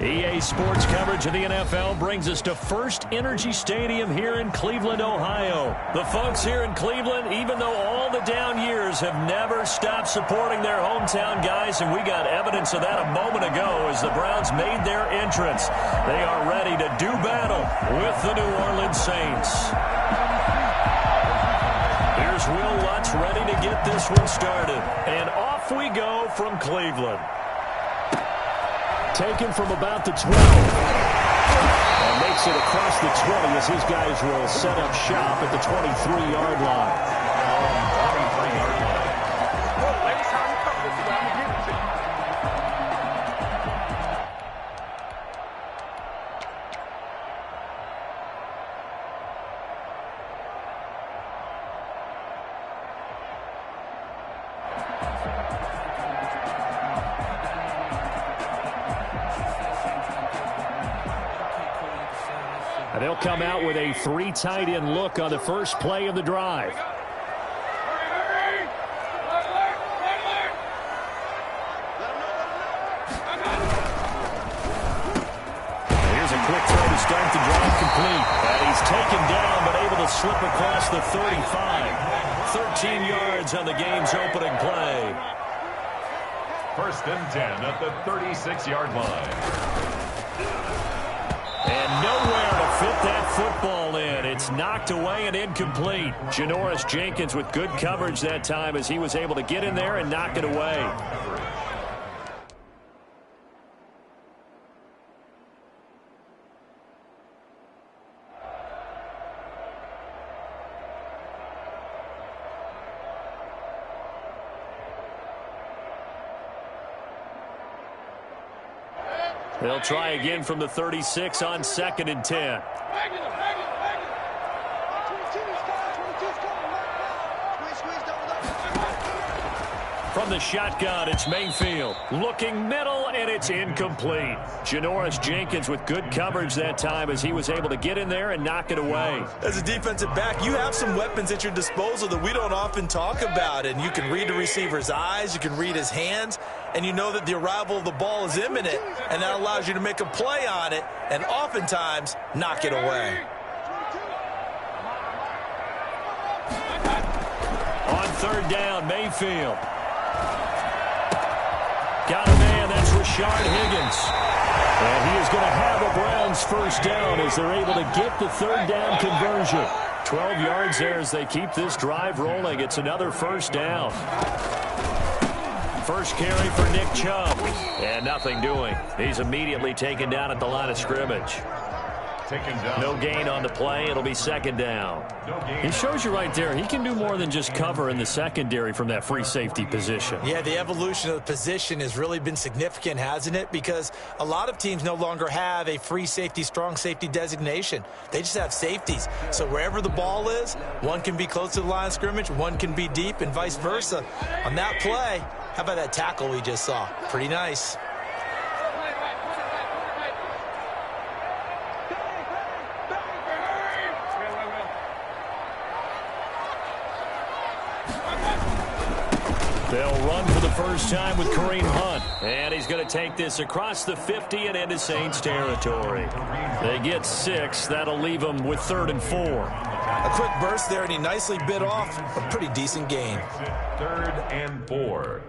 EA Sports coverage of the NFL brings us to First Energy Stadium here in Cleveland, Ohio. The folks here in Cleveland, even though all the down years, have never stopped supporting their hometown guys, and we got evidence of that a moment ago as the Browns made their entrance. They are ready to do battle with the New Orleans Saints. Here's Will Lutz ready to get this one started. And off we go from Cleveland. Taken from about the 12. And makes it across the 20 as his guys will set up shop at the 23-yard line. And they'll come out with a three tight end look on the first play of the drive. Here's a quick throw to start the drive complete. And he's taken down but able to slip across the 35. 13 yards on the game's opening play. First and 10 at the 36-yard line. And nowhere to fit that football in. It's knocked away and incomplete. Janoris Jenkins with good coverage that time as he was able to get in there and knock it away. They'll try again from the 36 on 2nd and 10. From the shotgun, it's Mayfield. Looking middle, and it's incomplete. Janoris Jenkins with good coverage that time as he was able to get in there and knock it away. As a defensive back, you have some weapons at your disposal that we don't often talk about. And you can read the receiver's eyes, you can read his hands, and you know that the arrival of the ball is imminent, and that allows you to make a play on it and oftentimes knock it away. On 3rd down, Mayfield. Got a man, that's Rashard Higgins. And he is going to have a Browns first down as they're able to get the 3rd down conversion. 12 yards there as they keep this drive rolling. It's another first down. First carry for Nick Chubb. And nothing doing. He's immediately taken down at the line of scrimmage. No gain on the play. It'll be 2nd down. He shows you right there, he can do more than just cover in the secondary from that free safety position. Yeah, the evolution of the position has really been significant, hasn't it? Because a lot of teams no longer have a free safety, strong safety designation. They just have safeties. So wherever the ball is, one can be close to the line of scrimmage, one can be deep, and vice versa. On that play, how about that tackle we just saw? Pretty nice. They'll run for the first time with Kareem Hunt. And he's going to take this across the 50 and into Saints territory. They get 6. That'll leave them with 3rd and 4. A quick burst there, and he nicely bit off a pretty decent gain. 3rd and 4.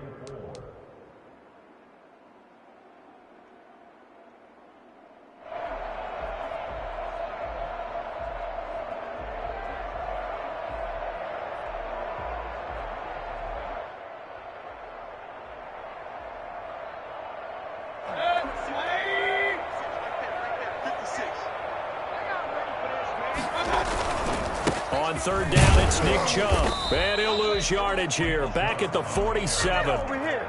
On 3rd down, it's Nick Chubb. And he'll lose yardage here. Back at the 47.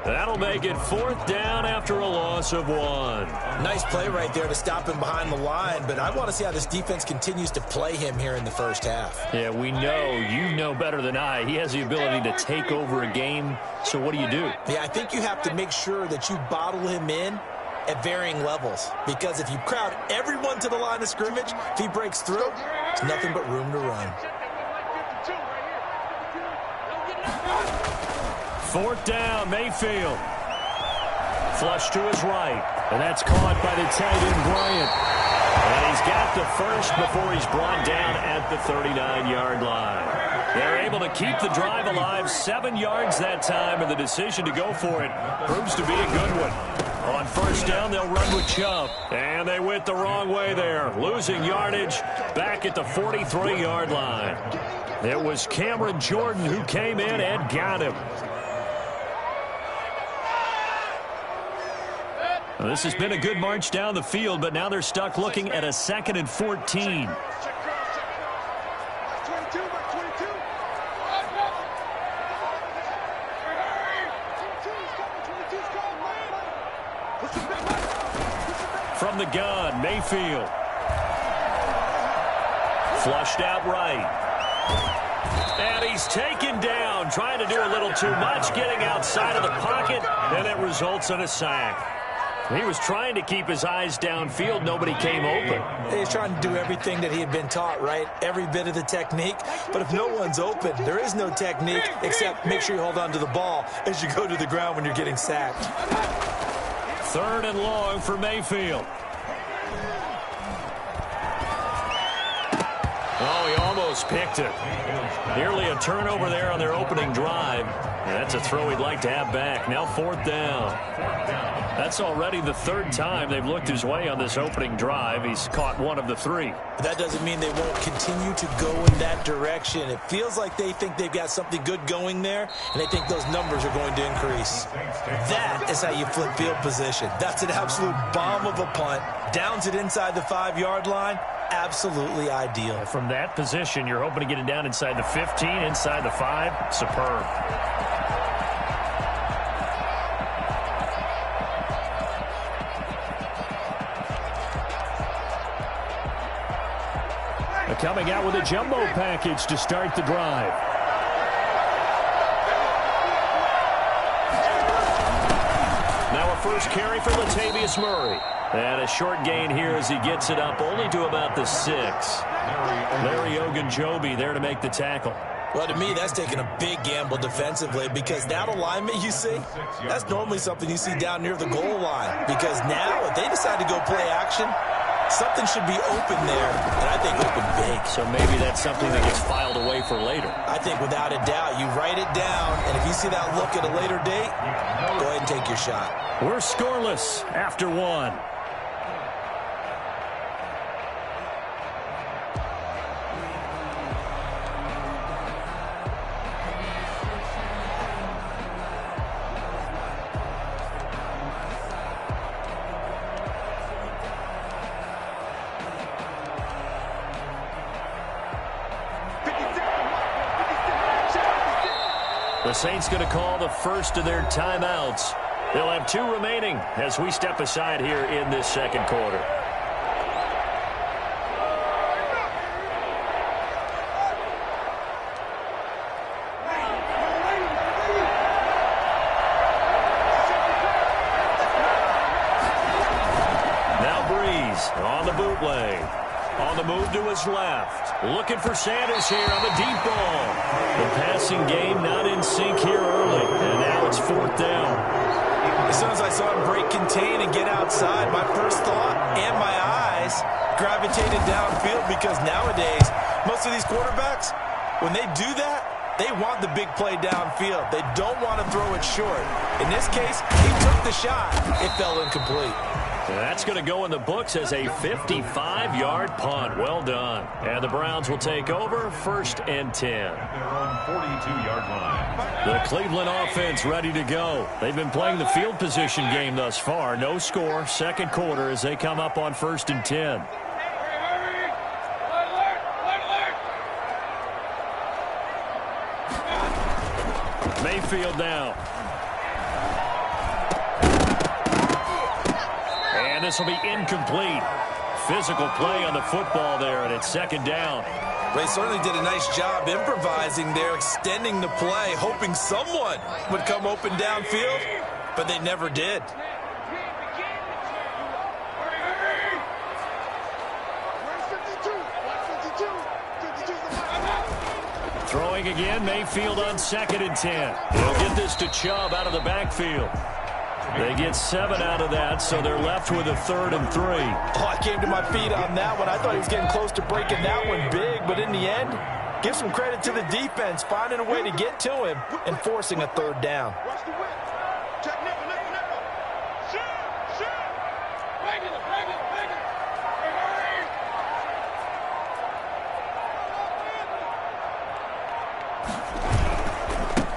That'll make it 4th down after a loss of 1. Nice play right there to stop him behind the line, but I want to see how this defense continues to play him here in the first half. Yeah, we know, you know better than I, he has the ability to take over a game. So what do you do? Yeah, I think you have to make sure that you bottle him in at varying levels, because if you crowd everyone to the line of scrimmage, if he breaks through, there's nothing but room to run. 4th down, Mayfield. Flush to his right. And that's caught by the tight end, Bryant. And he's got the first before he's brought down at the 39-yard line. They're able to keep the drive alive, 7 yards that time, and the decision to go for it proves to be a good one. On first down, they'll run with Chubb. And they went the wrong way there, losing yardage back at the 43-yard line. It was Cameron Jordan who came in and got him. Well, this has been a good march down the field, but now they're stuck looking at a 2nd and 14. From the gun, Mayfield. Flushed out right. And he's taken down, trying to do a little too much, getting outside of the pocket, and it results in a sack. He was trying to keep his eyes downfield. Nobody came open. He's trying to do everything that he had been taught, right? Every bit of the technique. But if no one's open, there is no technique except make sure you hold on to the ball as you go to the ground when you're getting sacked. 3rd and long for Mayfield. Oh, he almost picked it. Nearly a turnover there on their opening drive. And that's a throw he'd like to have back. Now 4th down. That's already the 3rd time they've looked his way on this opening drive. He's caught 1 of the 3. That doesn't mean they won't continue to go in that direction. It feels like they think they've got something good going there, and they think those numbers are going to increase. That is how you flip field position. That's an absolute bomb of a punt. Downs it inside the 5-yard line. Absolutely ideal. From that position, you're hoping to get it down inside the 15, inside the 5. Superb. Coming out with a jumbo package to start the drive. Now a first carry for Latavius Murray. And a short gain here as he gets it up only to about the 6. Larry Ogunjobi there to make the tackle. Well, to me, that's taking a big gamble defensively because that alignment you see, that's normally something you see down near the goal line. Because now, if they decide to go play action, something should be open there, and I think open big. So maybe that's something that gets filed away for later. I think without a doubt, you write it down, and if you see that look at a later date, go ahead and take your shot. We're scoreless after 1. The Saints going to call the first of their timeouts. They'll have 2 remaining as we step aside here in this 2nd quarter. Now Breeze on the bootleg. On the move to his left. Looking for Sanders here on the deep ball. The passing game not in sync here early. And now it's 4th down. As soon as I saw him break contain and get outside, my first thought and my eyes gravitated downfield because nowadays, most of these quarterbacks, when they do that, they want the big play downfield. They don't want to throw it short. In this case, he took the shot. It fell incomplete. That's going to go in the books as a 55-yard punt. Well done. And the Browns will take over 1st and 10. Their own 42-yard line. The Cleveland offense ready to go. They've been playing the field position game thus far. No score, 2nd quarter as they come up on 1st and 10. Mayfield now. And this will be incomplete. Physical play on the football there, and it's 2nd down. They certainly did a nice job improvising there, extending the play, hoping someone would come open downfield, but they never did. Throwing again, Mayfield on 2nd and 10. He'll get this to Chubb out of the backfield. They get 7 out of that, so they're left with a 3rd and 3. Oh, I came to my feet on that one. I thought he was getting close to breaking that one big, but in the end, give some credit to the defense, finding a way to get to him and forcing a 3rd down.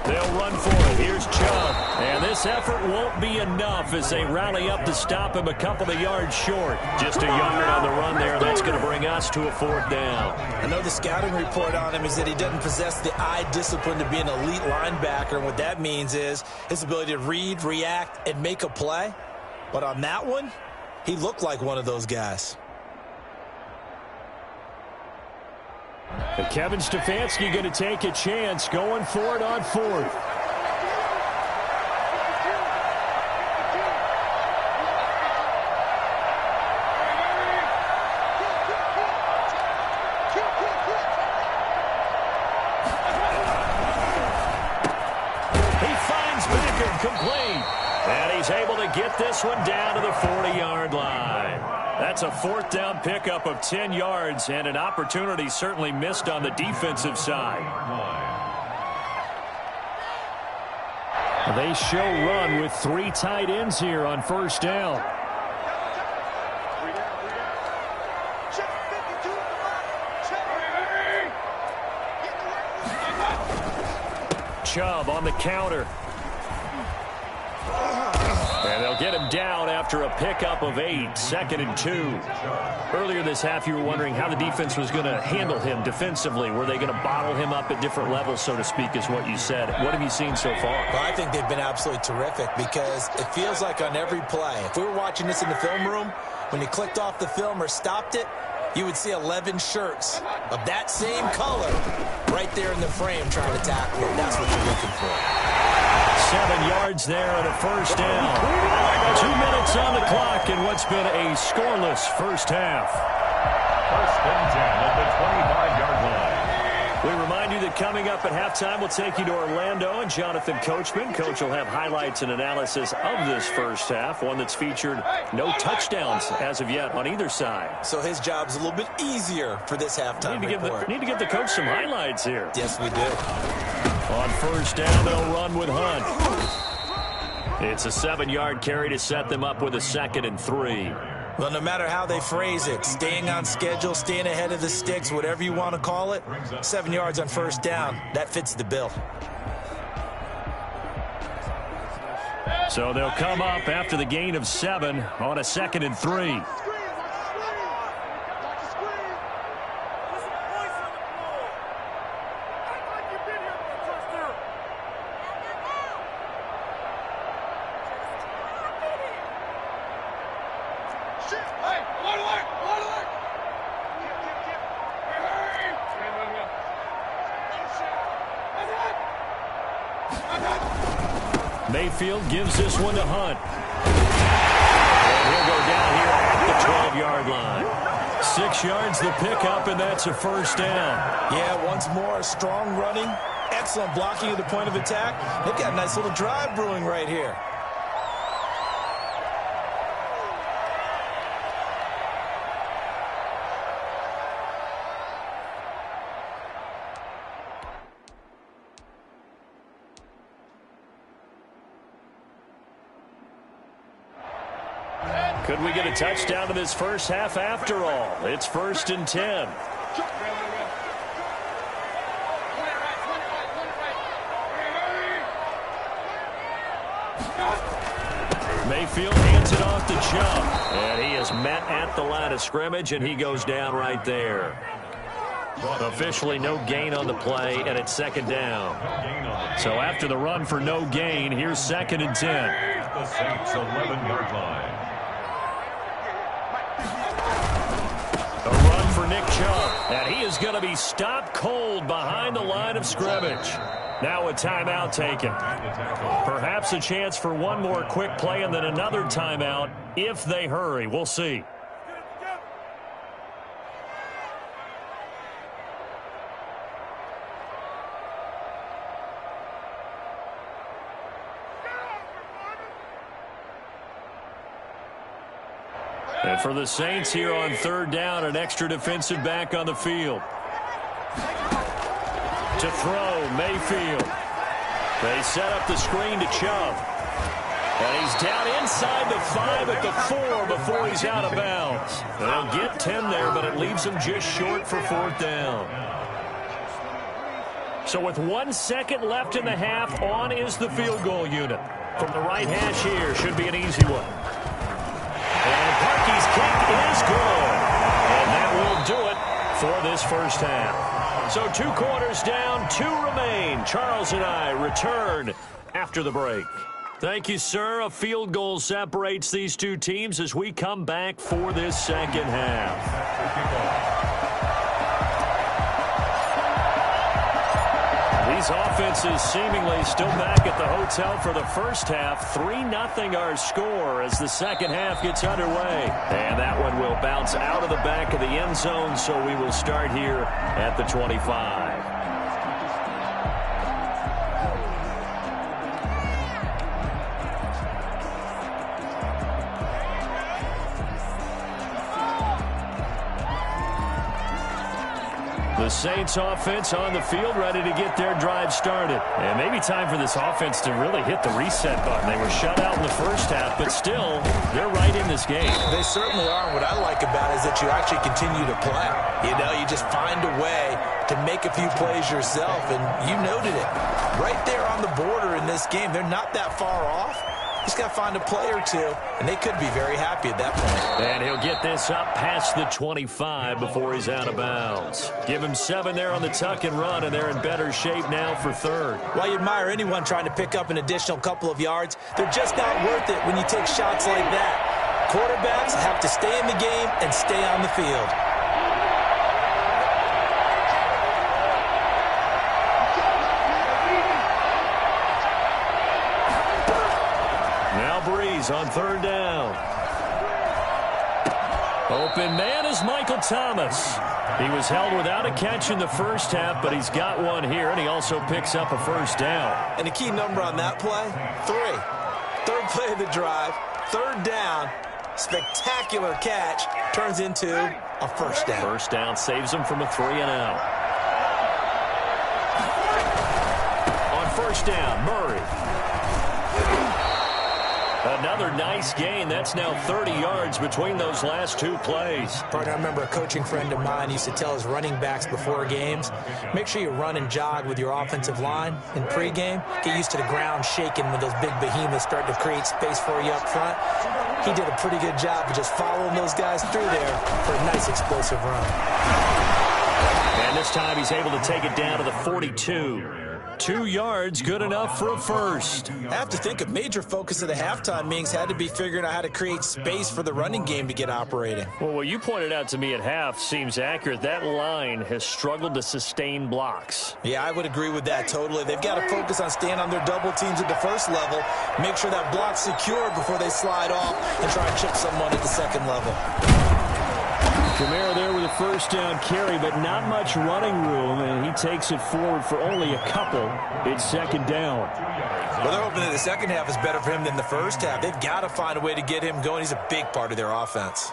They'll run for it. Here's Chubb. And this effort won't be enough as they rally up to stop him a couple of yards short. Just a yard on the run there. That's going to bring us to a 4th down. I know the scouting report on him is that he doesn't possess the eye discipline to be an elite linebacker. And what that means is his ability to read, react, and make a play. But on that one, he looked like one of those guys. And Kevin Stefanski going to take a chance going for it on 4th. He finds Beckett complete. And he's able to get this one down to the 40-yard line. That's a 4th down pickup of 10 yards and an opportunity certainly missed on the defensive side. They show run with 3 tight ends here on 1st down. Chubb on the counter. And they'll get him down after a pickup of 8, 2nd and 2. Earlier this half, you were wondering how the defense was going to handle him defensively. Were they going to bottle him up at different levels, so to speak, is what you said. What have you seen so far? Well, I think they've been absolutely terrific because it feels like on every play, if we were watching this in the film room, when you clicked off the film or stopped it, you would see 11 shirts of that same color right there in the frame trying to tackle him. That's what you're looking for. 7 yards there and a 1st down. 2 minutes on the clock in what's been a scoreless first half. 1st and 10 at the 25-yard line. We remind you that coming up at halftime, we'll take you to Orlando and Jonathan Coachman. Coach will have highlights and analysis of this first half, one that's featured no touchdowns as of yet on either side. So his job's a little bit easier for this halftime report. Need to give the coach some highlights here. Yes, we do. On 1st down, they'll run with Hunt. It's a 7-yard carry to set them up with a 2nd and 3. Well, no matter how they phrase it, staying on schedule, staying ahead of the sticks, whatever you want to call it, 7 yards on 1st down, that fits the bill. So they'll come up after the gain of 7 on a 2nd and 3. Mayfield gives this one to Hunt. And he'll go down here at the 12-yard line. 6 yards the pickup, and that's a 1st down. Yeah, once more, strong running, excellent blocking at the point of attack. They've got a nice little drive brewing right here. Could we get a touchdown to this first half after all? It's 1st and 10. Mayfield hands it off to Chubb. And he is met at the line of scrimmage, and he goes down right there. Officially no gain on the play, and it's 2nd down. So after the run for no gain, here's 2nd and 10. The Saints 11-yard line. A run for Nick Chubb, and he is going to be stopped cold behind the line of scrimmage. Now a timeout taken. Perhaps a chance for one more quick play and then another timeout if they hurry. We'll see. And for the Saints here on third down, an extra defensive back on the field. To throw, Mayfield. They set up the screen to Chubb. And he's down inside the 5 at the 4 before he's out of bounds. They'll get 10 there, but it leaves him just short for fourth down. So with 1 second left in the half, on is the field goal unit. From the right hash here, should be an easy one. And Parkey's kick is good. And that will do it for this first half. So 2 quarters down, 2 remain. Charles and I return after the break. Thank you, sir. A field goal separates these two teams as we come back for this second half. These offenses seemingly still back at the hotel for the first half. 3-0 our score as the second half gets underway. And that one will bounce out of the back of the end zone, so we will start here at the 25. The Saints offense on the field, ready to get their drive started. And maybe time for this offense to really hit the reset button. They were shut out in the first half, but still, they're right in this game. They certainly are. And what I like about it is that you actually continue to play. You know, you just find a way to make a few plays yourself, and you noted it. Right there on the border in this game, they're not that far off. Just got to find a play or two, and they could be very happy at that point. And he'll get this up past the 25 before he's out of bounds. Give him 7 there on the tuck and run, and they're in better shape now for third. While you admire anyone trying to pick up an additional couple of yards, they're just not worth it when you take shots like that. Quarterbacks have to stay in the game and stay on the field. On third down. Open man is Michael Thomas. He was held without a catch in the first half, but he's got one here, and he also picks up a first down. And the key number on that play, 3. Third play of the drive, third down, spectacular catch, turns into a first down. First down saves him from a 3-and-out. On first down, Murray. Another nice gain. That's now 30 yards between those last 2 plays. Partner, I remember a coaching friend of mine used to tell his running backs before games, make sure you run and jog with your offensive line in pregame. Get used to the ground shaking when those big behemoths start to create space for you up front. He did a pretty good job of just following those guys through there for a nice explosive run. And this time he's able to take it down to the 42. 2 yards, good enough for a first. I have to think a major focus of the halftime meetings had to be figuring out how to create space for the running game to get operating. Well, what you pointed out to me at half seems accurate. That line has struggled to sustain blocks. Yeah, I would agree with that totally. They've got to focus on staying on their double teams at the first level, make sure that block's secure before they slide off and try and chip someone at the second level. Kamara there with a first down carry, but not much running room, and he takes it forward for only a couple. It's second down. Well, they're hoping that the second half is better for him than the first half. They've got to find a way to get him going. He's a big part of their offense.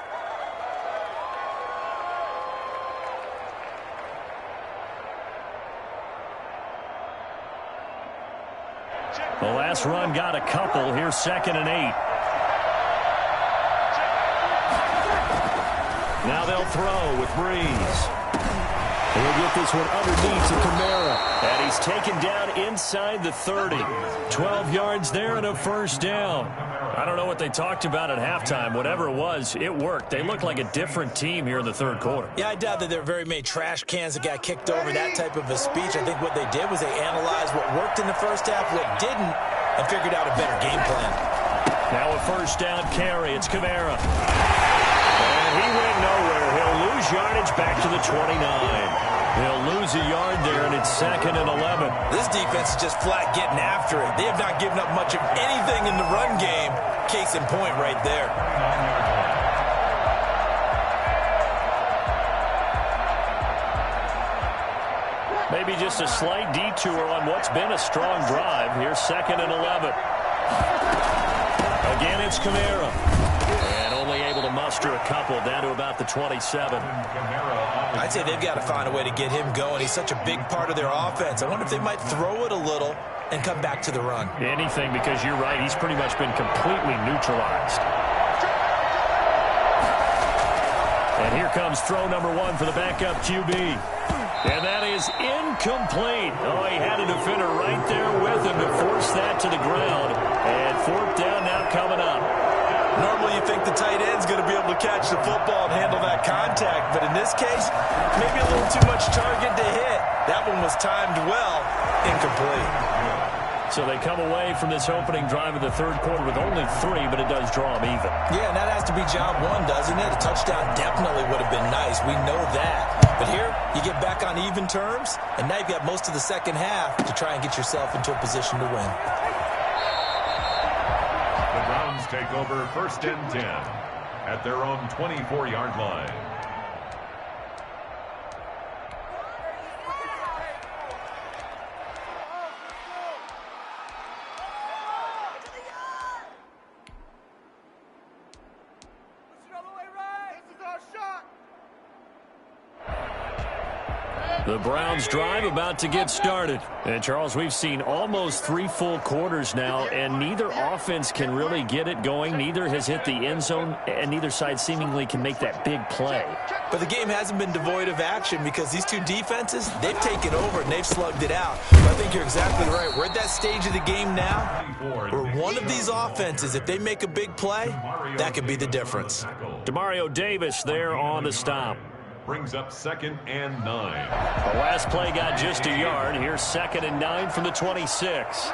The last run got a couple. Here's 2nd and 8. Now they'll throw with Breeze. He'll get this one underneath to Kamara. And he's taken down inside the 30. 12 yards there and a first down. I don't know what they talked about at halftime. Whatever it was, it worked. They look like a different team here in the third quarter. Yeah, I doubt that there are very many trash cans that got kicked over, that type of a speech. I think what they did was they analyzed what worked in the first half, what didn't, and figured out a better game plan. Now a first down carry. It's Kamara. And he went nowhere. He'll lose yardage back to the 29. He'll lose a yard there, and it's 2nd and 11. This defense is just flat getting after it. They have not given up much of anything in the run game. Case in point right there. Maybe just a slight detour on what's been a strong drive. Here's 2nd and 11. Again, it's Kamara. And only able to muster extra couple down to about the 27. I'd say they've got to find a way to get him going. He's such a big part of their offense. I wonder if they might throw it a little and come back to the run. Anything, because you're right. He's pretty much been completely neutralized. And here comes throw number 1 for the backup QB. And that is incomplete. Oh, he had a defender right there with him to force that to the ground. And 4th down now coming up. Normally you think the tight end's going to be able to catch the football and handle that contact. But in this case, maybe a little too much target to hit. That one was timed well. Incomplete. So they come away from this opening drive in the 3rd quarter with only 3, but it does draw them even. Yeah, and that has to be job 1, doesn't it? A touchdown definitely would have been nice. We know that. But here, you get back on even terms, and now you've got most of the second half to try and get yourself into a position to win. The Browns take over 1st and 10 at their own 24-yard line. The Browns drive about to get started. And, Charles, we've seen almost 3 full quarters now, and neither offense can really get it going. Neither has hit the end zone, and neither side seemingly can make that big play. But the game hasn't been devoid of action because these two defenses, they've taken over and they've slugged it out. But I think you're exactly right. We're at that stage of the game now where one of these offenses, if they make a big play, that could be the difference. Demario Davis there on the stop. Brings up 2nd and 9. The last play got just a yard. Here's 2nd and 9 from the 26.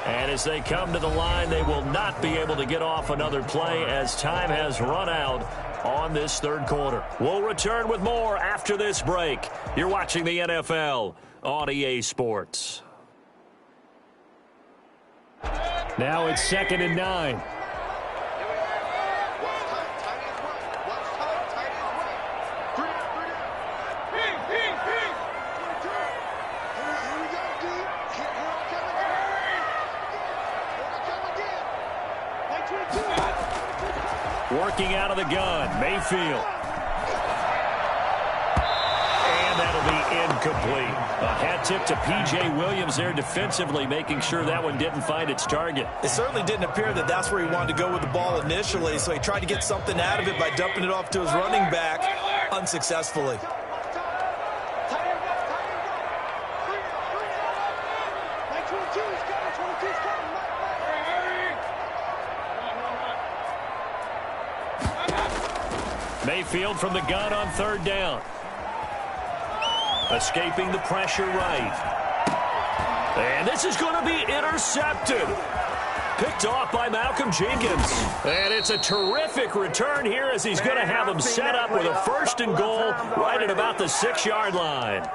And as they come to the line, they will not be able to get off another play as time has run out on this 3rd quarter. We'll return with more after this break. You're watching the NFL on EA Sports. Now it's 2nd and 9. Working out of the gun, Mayfield. And that'll be incomplete. A hat tip to P.J. Williams there defensively, making sure that one didn't find its target. It certainly didn't appear that that's where he wanted to go with the ball initially, so he tried to get something out of it by dumping it off to his running back unsuccessfully. Mayfield from the gun on 3rd down. Escaping the pressure right. And this is going to be intercepted. Picked off by Malcolm Jenkins. And it's a terrific return here as he's going to have him set up with a 1st and goal right at about the 6-yard line.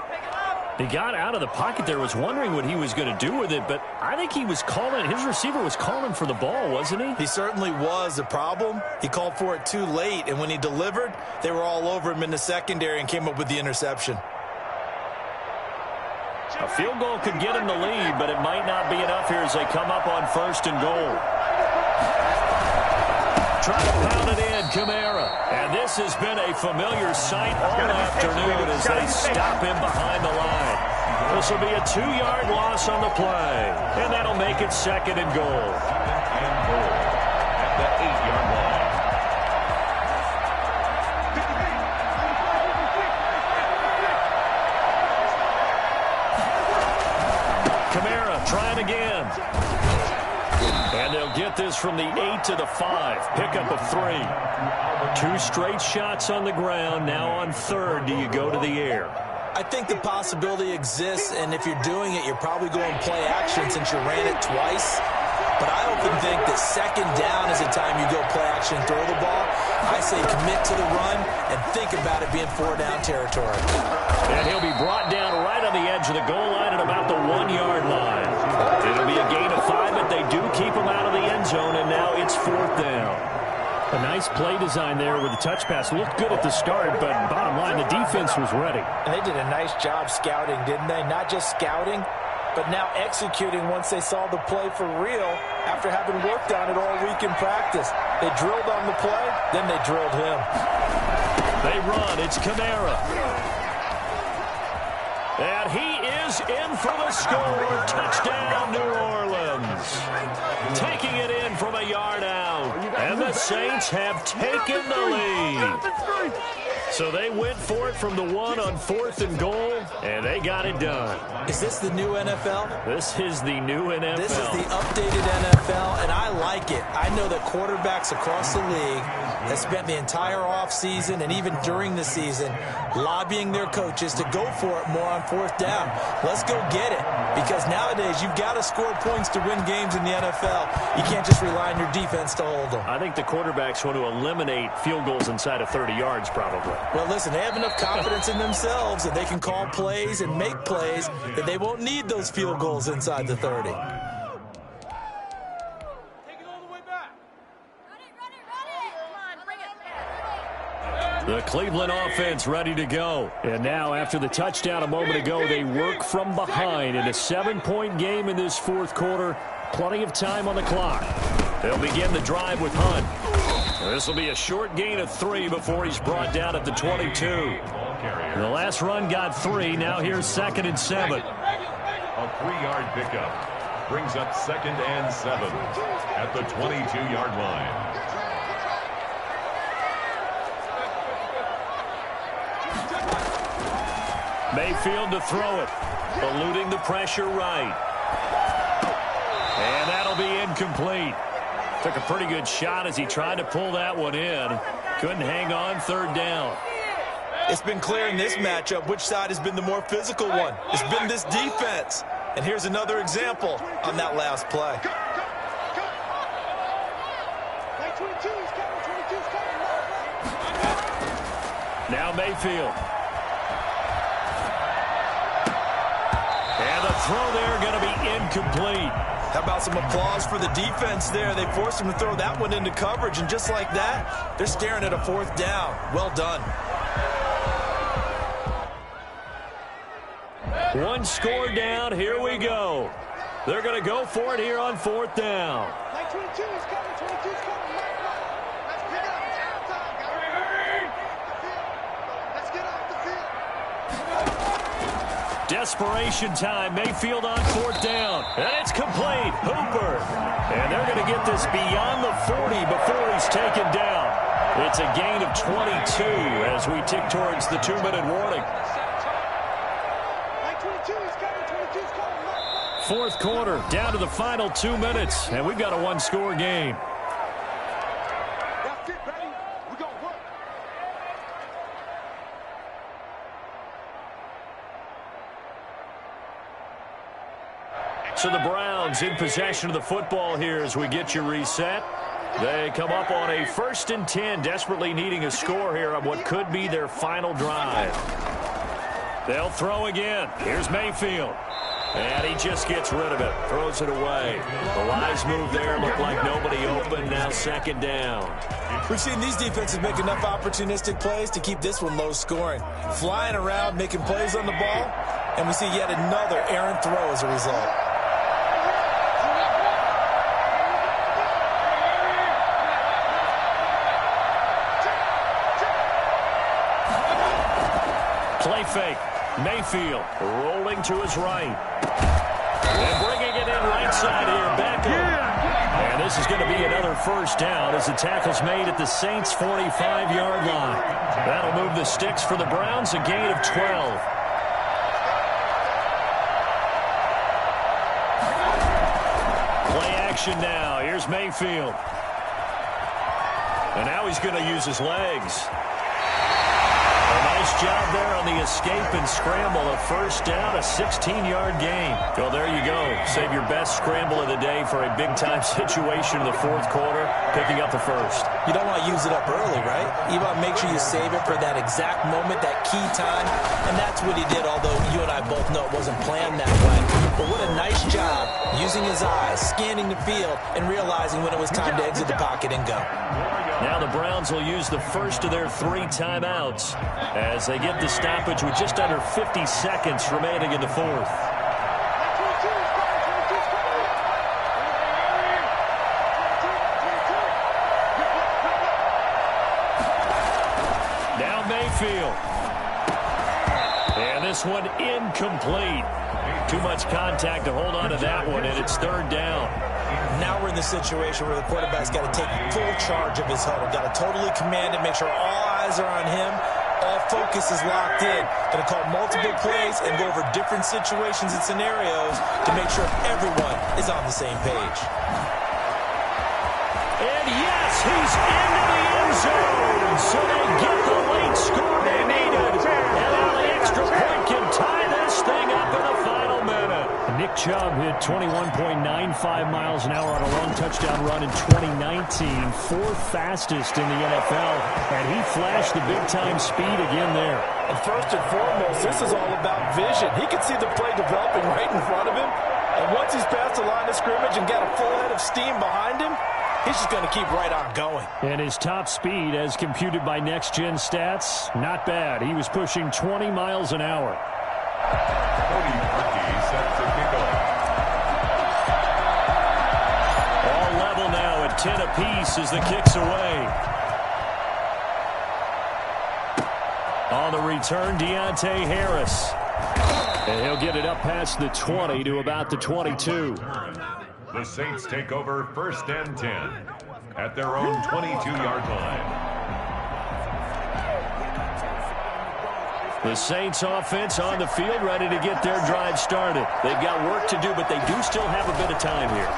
He got out of the pocket there, was wondering what he was going to do with it, but I think he was calling, his receiver was calling for the ball, wasn't he? He certainly was. The problem, he called for it too late, and when he delivered, they were all over him in the secondary and came up with the interception. A field goal could get him the lead, but it might not be enough here as they come up on 1st and goal. Trying to pound it in, Kamara. And this has been a familiar sight all afternoon as they stop him behind the line. This will be a 2-yard loss on the play, and that'll make it 2nd and goal. 2nd and goal at the 8-yard line. Kamara trying again. And they'll get this from the 8 to the 5. Pickup of 3. 2 straight shots on the ground. Now on 3rd, do you go to the air? I think the possibility exists, and if you're doing it, you're probably going play action since you ran it twice. But I often think that 2nd down is the time you go play action and throw the ball. I say commit to the run and think about it being 4-down territory. And he'll be brought down right on the edge of the goal line at about the 1-yard line. It'll be a gain of 5, but they do keep him out of the end zone, and now it's 4th down. A nice play design there with the touch pass. Looked good at the start, but bottom line, the defense was ready. And they did a nice job scouting, didn't they? Not just scouting, but now executing once they saw the play for real after having worked on it all week in practice. They drilled on the play, then they drilled him. They run. It's Kamara. And he is in for the score. Touchdown, New Orleans. Taking it in from a yard out. And the Saints have taken the lead. So they went for it from the 1 on 4th and goal, and they got it done. Is this the new NFL? This is the new NFL. This is the updated NFL, and I like it. I know that quarterbacks across the league have spent the entire offseason and even during the season lobbying their coaches to go for it more on 4th down. Let's go get it, because nowadays you've got to score points to win games in the NFL. You can't just rely on your defense to hold them. I think the quarterbacks want to eliminate field goals inside of 30 yards probably. Well, listen, they have enough confidence in themselves that they can call plays and make plays that they won't need those field goals inside the 30. Take it all the way back. Run it. Come on, bring it. The Cleveland offense ready to go. And now, after the touchdown a moment ago, they work from behind in a 7-point game in this 4th quarter. Plenty of time on the clock. They'll begin the drive with Hunt. This will be a short gain of 3 before he's brought down at the 22. The last run got 3. Now here's 2nd and 7. A 3-yard pickup brings up 2nd and 7 at the 22-yard line. Mayfield to throw it, eluding the pressure right. And that'll be incomplete. Took a pretty good shot as he tried to pull that one in. Couldn't hang on 3rd down. It's been clear in this matchup which side has been the more physical one. It's been this defense. And here's another example on that last play. Now Mayfield. And the throw there going to be incomplete. How about some applause for the defense there? They forced him to throw that one into coverage, and just like that, they're staring at a 4th down. Well done. One score down. Here we go. They're going to go for it here on 4th down. 22 is coming. 22 is coming. Let's pick up. Let's get off the field. Desperation time. Mayfield on 4th down. And it's complete. Hooper. And they're going to get this beyond the 40 before he's taken down. It's a gain of 22 as we tick towards the 2-minute warning. 22 is coming. 22 is coming. 4th quarter, down to the final 2 minutes, and we've got a 1-score game. That's it, baby. We're going to work. So the Browns in possession of the football here as we get you reset. They come up on a 1st and 10, desperately needing a score here on what could be their final drive. They'll throw again. Here's Mayfield. And he just gets rid of it, throws it away. The Lions move there, look like nobody open, now 2nd down. We've seen these defenses make enough opportunistic plays to keep this one low scoring. Flying around, making plays on the ball, and we see yet another errant throw as a result. Play fake. Mayfield rolling to his right. And bringing it in right side here. Back up. And this is going to be another 1st down as the tackle's made at the Saints' 45-yard line. That'll move the sticks for the Browns, a gain of 12. Play action now. Here's Mayfield. And now he's going to use his legs. Nice job there on the escape and scramble. A 1st down, a 16-yard gain. Well, there you go. Save your best scramble of the day for a big-time situation in the 4th quarter, picking up the 1st. You don't want to use it up early, right? You want to make sure you save it for that exact moment, that key time. And that's what he did, although you and I both know it wasn't planned that way. But what a nice job using his eyes, scanning the field, and realizing when it was time to exit the pocket and go. Now the Browns will use the first of their 3 timeouts as they get the stoppage with just under 50 seconds remaining in the 4th. midfield. And this one incomplete. Too much contact to hold on to that one, and it's third down. Now we're in the situation where the quarterback's got to take full charge of his huddle. Got to totally command it, make sure all eyes are on him. All focus is locked in. Going to call multiple plays and go over different situations and scenarios to make sure everyone is on the same page. And yes, he's into the end zone. So they get the late score they needed. And now the extra point can tie this thing up in the final minute. Nick Chubb hit 21.95 miles an hour on a long touchdown run in 2019. Fourth fastest in the NFL. And he flashed the big-time speed again there. And first and foremost, this is all about vision. He can see the play developing right in front of him. And once he's past the line of scrimmage and got a full head of steam behind him, he's just going to keep right on going. And his top speed, as computed by Next Gen Stats, not bad. He was pushing 20 miles an hour. Cody Parkey set to kick off. All level now at 10 apiece as the kick's away. On the return, Deontay Harris. And he'll get it up past the 20 to about the 22. The Saints take over first and 10 at their own 22-yard line. The Saints offense on the field, ready to get their drive started. They've got work to do, but they do still have a bit of time here.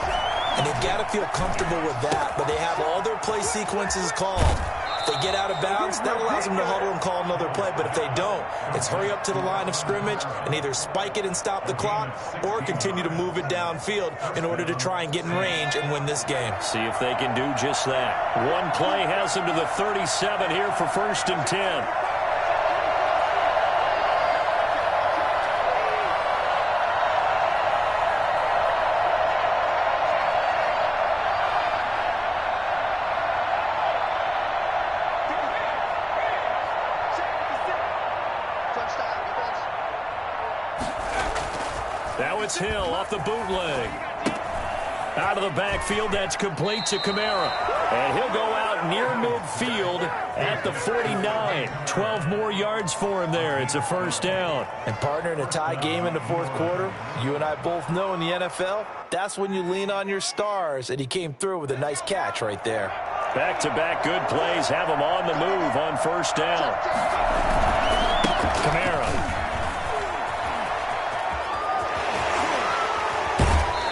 And they've got to feel comfortable with that, but they have all their play sequences called. If they get out of bounds, that allows them to huddle and call another play. But if they don't, it's hurry up to the line of scrimmage and either spike it and stop the clock or continue to move it downfield in order to try and get in range and win this game. See if they can do just that. One play has them to the 37 here for first and 10. Now it's Hill off the bootleg. Out of the backfield, that's complete to Kamara. And he'll go out near midfield at the 49. 12 more yards for him there. It's a first down. And partner, in a tie game in the fourth quarter, you and I both know in the NFL, that's when you lean on your stars. And he came through with a nice catch right there. Back-to-back good plays have him on the move on first down. Kamara.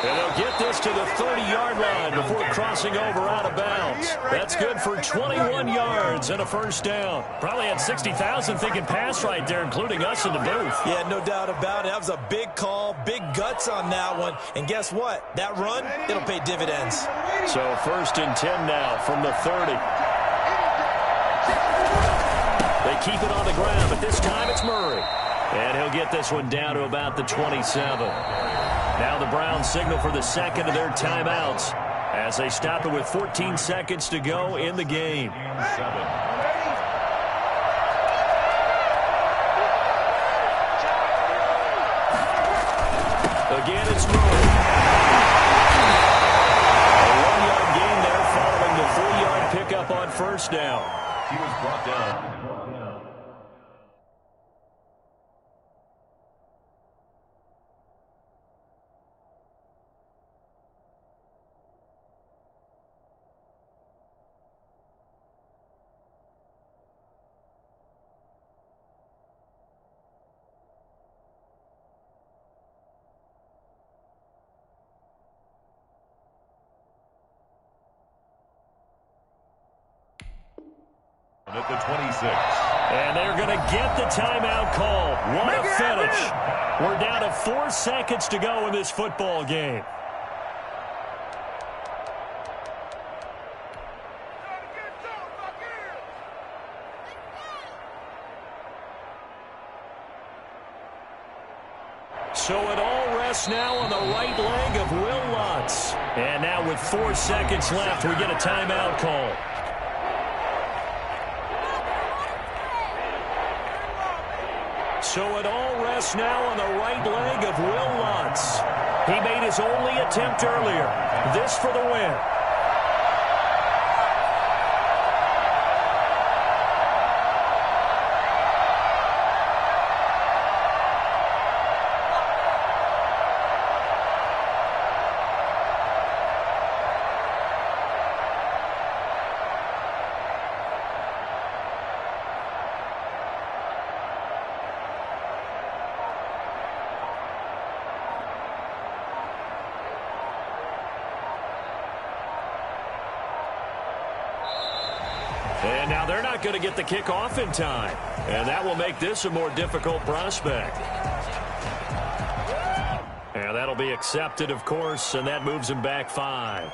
And they'll get this to the 30-yard line before crossing over out of bounds. That's good for 21 yards and a first down. Probably had 60,000 thinking pass right there, including us in the booth. Yeah, no doubt about it. That was a big call, big guts on that one. And guess what? That run, it'll pay dividends. So first and 10 now from the 30. They keep it on the ground, but this time it's Murray. And he'll get this one down to about the 27. Now the Browns signal for the second of their timeouts as they stop it with 14 seconds to go in the game. Again, it's Murray. A 1-yard gain there following the 3-yard pickup on first down. He was brought down. At the 26. And they're going to get the timeout call. What a finish. We're down to 4 seconds to go in this football game. So it all rests now on the right leg of Will Lutz. And now with 4 seconds left, we get a timeout call. So it all rests now on the right leg of Will Lutz. He made his only attempt earlier. This for the win. And now they're not going to get the kick off in time. And that will make this a more difficult prospect. And that'll be accepted, of course, and that moves him back 5.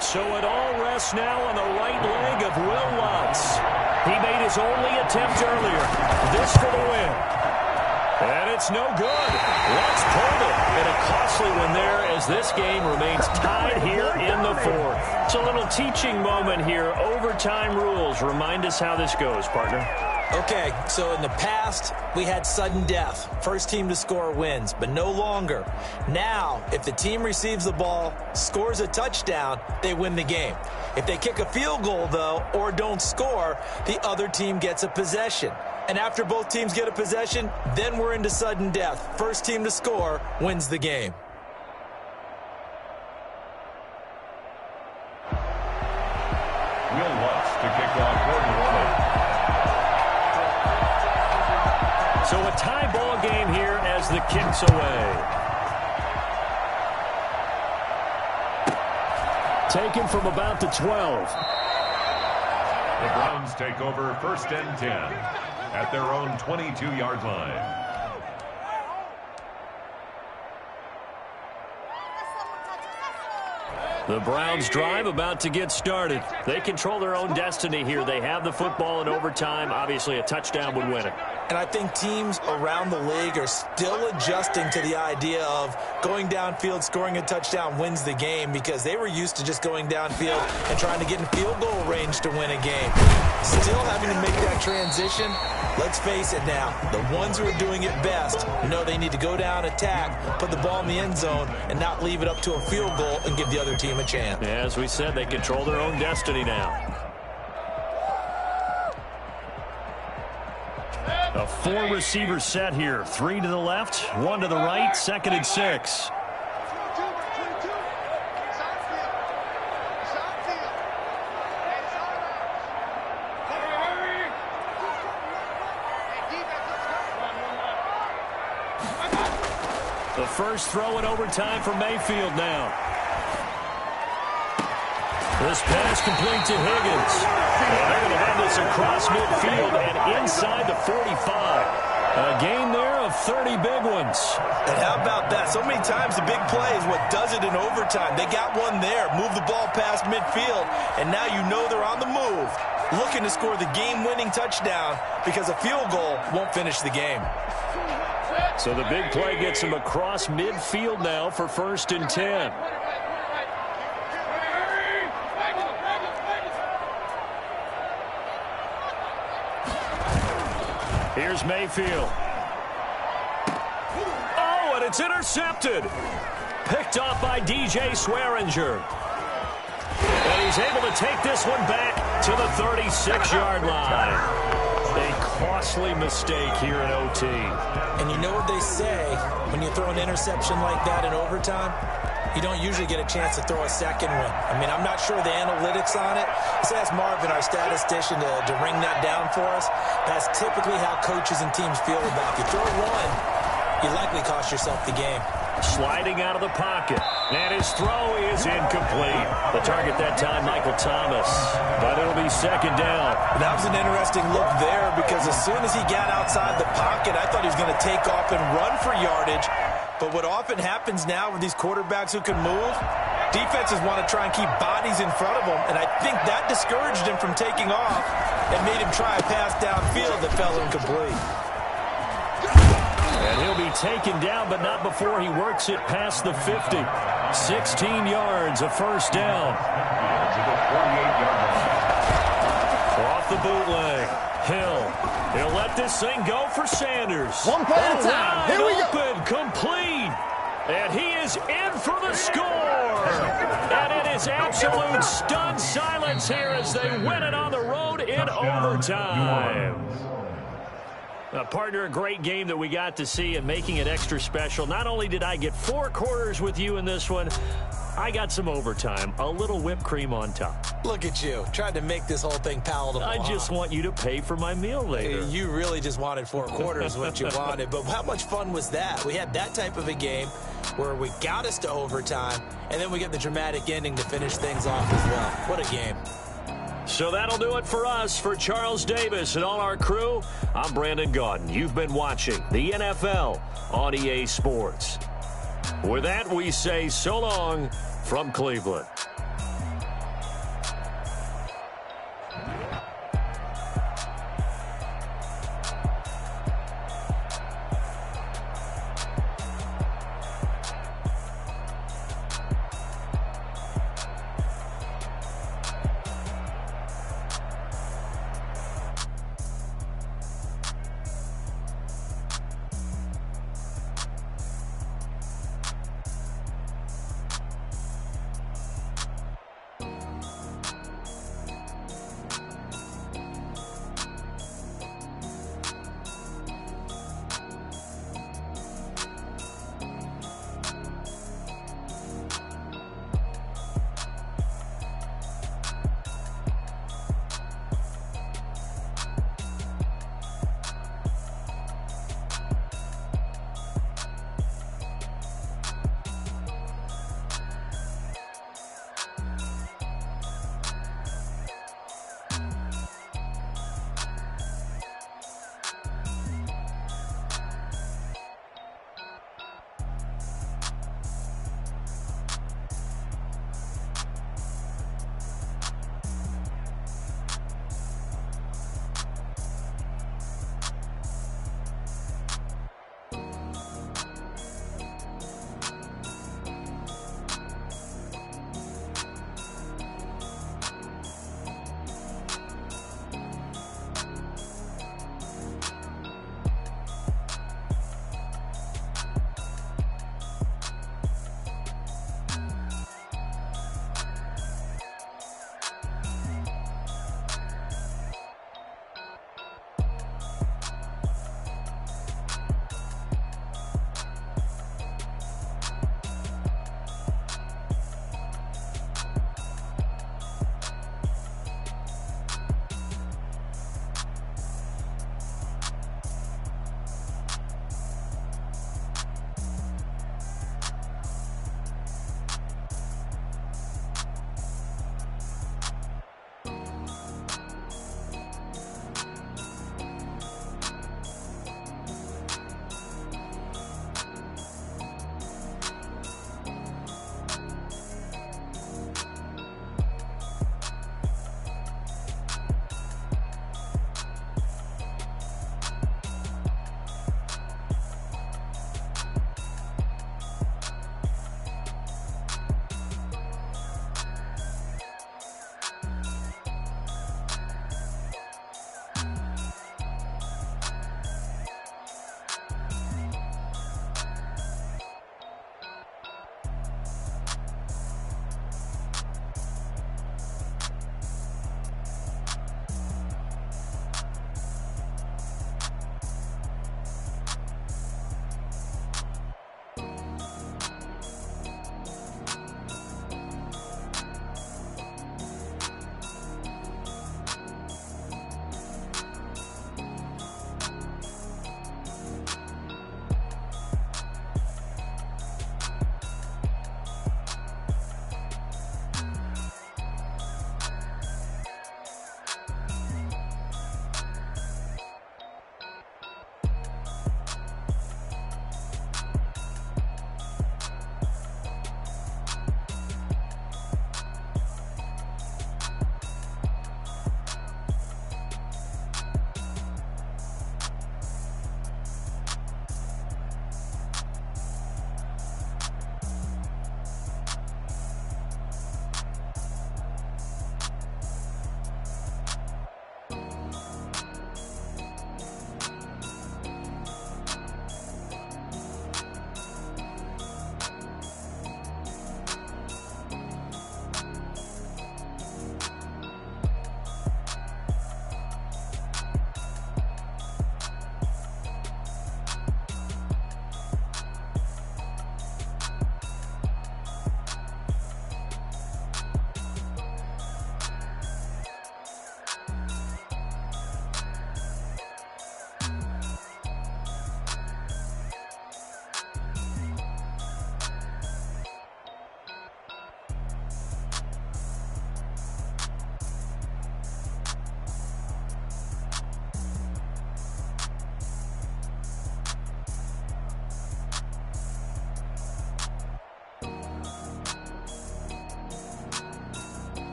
So it all rests now on the right leg of Will Lutz. He made his only attempt earlier. This for the win. And it's no good. Lutz pulled it. And a costly one there as this game remains tied here in the 4th. It's a little teaching moment here. Overtime rules. Remind us how this goes, partner. Okay, so in the past, we had sudden death. First team to score wins, but no longer. Now, if the team receives the ball, scores a touchdown, they win the game. If they kick a field goal, though, or don't score, the other team gets a possession. And after both teams get a possession, then we're into sudden death. First team to score wins the game. Will Lutz to kick off quarter 1. So a tie ball game here as the kick's away. Taken from about the 12. The Browns take over 1st and 10 at their own 22-yard line. The Browns drive about to get started. They control their own destiny here. They have the football in overtime. Obviously, a touchdown would win it. And I think teams around the league are still adjusting to the idea of going downfield, scoring a touchdown wins the game, because they were used to just going downfield and trying to get in field goal range to win a game. Still having to make that transition. Let's face it now, the ones who are doing it best know they need to go down, attack, put the ball in the end zone, and not leave it up to a field goal and give the other team a chance. Yeah, as we said, they control their own destiny now. A 4-receiver set here. 3 to the left, 1 to the right, 2nd and 6. The first throw in overtime for Mayfield now. This pass complete to Higgins. They're going to run this across midfield and inside the 45. A gain there of 30 big ones. And how about that? So many times the big play is what does it in overtime. They got one there, move the ball past midfield, and now you know they're on the move, looking to score the game-winning touchdown because a field goal won't finish the game. So the big play gets him across midfield now for 1st and 10. Here's Mayfield. Oh, and it's intercepted. Picked off by DJ Swearinger. And he's able to take this one back to the 36-yard line. A costly mistake here in OT. And you know what they say, when you throw an interception like that in overtime, you don't usually get a chance to throw a second one. I mean, I'm not sure the analytics on it. Let's ask Marvin, our statistician, to ring that down for us. That's typically how coaches and teams feel about it. If you throw one, you likely cost yourself the game. Sliding out of the pocket. And his throw is incomplete. The target that time, Michael Thomas. But it'll be 2nd down. That was an interesting look there because as soon as he got outside the pocket, I thought he was going to take off and run for yardage. But what often happens now with these quarterbacks who can move, defenses want to try and keep bodies in front of them, and I think that discouraged him from taking off and made him try a pass downfield that fell incomplete. And he'll be taken down, but not before he works it past the 50. 16 yards, a 1st down. To the 48-yard line. Off the bootleg. Hill. He'll let this thing go for Sanders. One play at a time. Here we go. Open, complete. And he is in for the score. And it is absolute stunned silence here as they win it on the road in overtime. Partner, a great game that we got to see and making it extra special. Not only did I get 4 quarters with you in this one, I got some overtime, a little whipped cream on top. Look at you, trying to make this whole thing palatable. I just want you to pay for my meal later. You really just wanted 4 quarters, what you wanted. But how much fun was that? We had that type of a game where we got us to overtime, and then we get the dramatic ending to finish things off as well. What a game. So that'll do it for us. For Charles Davis and all our crew, I'm Brandon Gaudin. You've been watching the NFL on EA Sports. With that, we say so long from Cleveland.